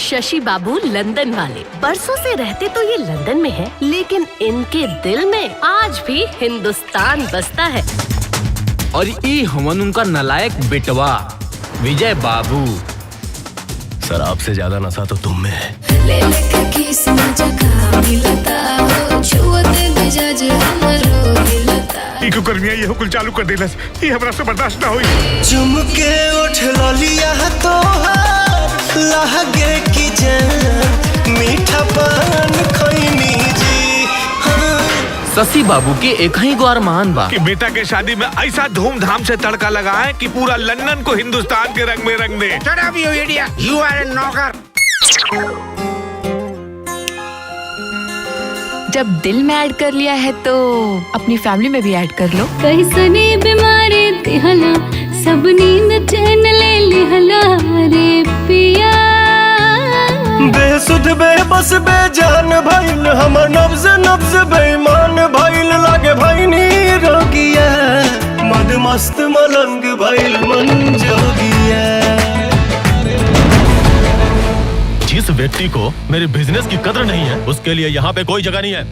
शशि बाबू लंदन वाले। बरसों से रहते तो ये लंदन में है, लेकिन इनके दिल में आज भी हिंदुस्तान बसता है। और ये हमन उनका नलायक बेटवा विजय बाबू। सर आपसे ज्यादा नशा तो तुम में है। इको करनिया ये कुल चालू कर देलस, ये हमरा से बर्दाश्त ना होई। चुम के उठ लिया तो लहगे की जान मीठा पान खैनी जी। शशि बाबू के एक ही गो अरमान बा कि बेटा के शादी में ऐसा धूमधाम से तड़का लगाए कि पूरा लंदन को हिंदुस्तान के रंग में रंग दे। Shut up, you idiot! You are a नौकर। जब दिल में ऐड कर लिया है तो अपनी फैमिली में भी ऐड कर लो। कैसने बीमारी तिहला सब नींद चैन ले लिहला रे पिया। बेसुध बेबस बेजान भइल हमर नब्ज नब्ज बेईमान भइल लागे भइनी रोगिया। मद मस्त मलंग भइल मन जोगिया। जिस व्यक्ति को मेरे बिजनेस की कदर नहीं है उसके लिए यहाँ पे कोई जगह नहीं है।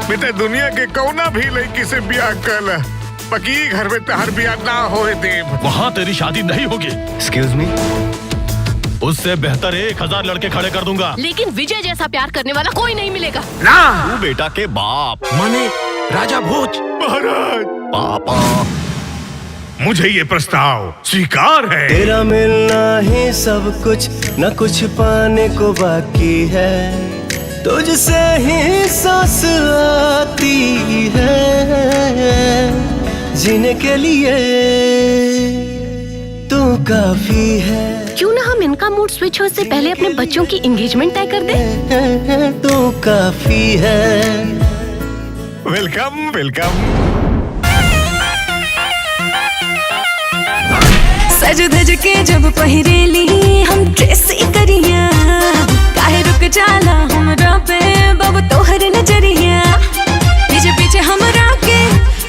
बेटा दुनिया के कौना भी लड़की से ब्याह कर, बाकी घर में तहर ब्याह ना होए देव। वहाँ तेरी शादी नहीं होगी। एक्सक्यूज मी, उससे बेहतर 1000 लड़के खड़े कर दूंगा, लेकिन विजय जैसा प्यार करने वाला कोई नहीं मिलेगा। ना तू बेटा के बाप माने राजा भोज। महाराज पापा मुझे ये प्रस्ताव स्वीकार है। तेरा मिलना ही सब कुछ न कुछ पाने को बाकी है। तुझसे ही सांस आती है जीने के लिए तू काफी है। क्यों ना हम इनका मूड स्विच हो से पहले अपने बच्चों की एंगेजमेंट तय कर दे। तू काफी है। Welcome welcome. सज धज के जब पहिरेली हम ड्रेस करिया। काहे रुक जाला हमरा पे बाबू तोहर नजरिया। पीछे पीछे हमरा के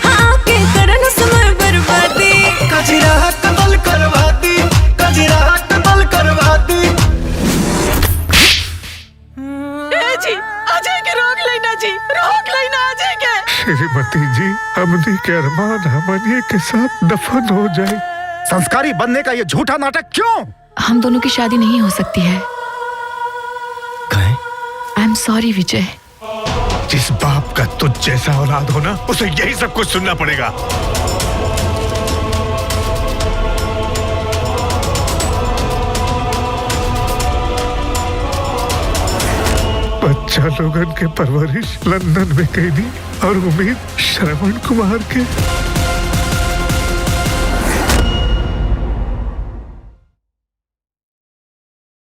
हाँ के करन समय बर्बादी। कजरा कतल करवाती, कजरा कतल करवाती। जी अजय के रोक लेना जी, रोक लेना अजय के। श्रीमती जी, हमने के अरमान हमनिए के साथ दफन हो जाए। संस्कारी बनने का ये झूठा नाटक क्यों? हम दोनों की शादी नहीं हो सकती है। आई एम सॉरी विजय। जिस बाप का तुझ जैसा औलाद हो ना, उसे यही सब कुछ सुनना पड़ेगा। बच्चा लोगन के परवरिश लंदन में कैदी और उम्मीद श्रवण कुमार के।